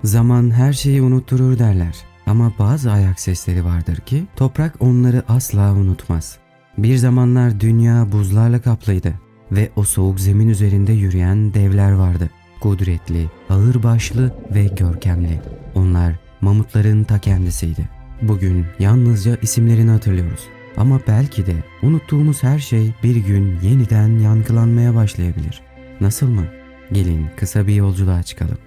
Zaman her şeyi unutturur derler. Ama bazı ayak sesleri vardır ki toprak onları asla unutmaz. Bir zamanlar dünya buzlarla kaplıydı ve o soğuk zemin üzerinde yürüyen devler vardı. Kudretli, ağırbaşlı ve görkemli. Onlar mamutların ta kendisiydi. Bugün yalnızca isimlerini hatırlıyoruz. Ama belki de unuttuğumuz her şey bir gün yeniden yankılanmaya başlayabilir. Nasıl mı? Gelin kısa bir yolculuğa çıkalım.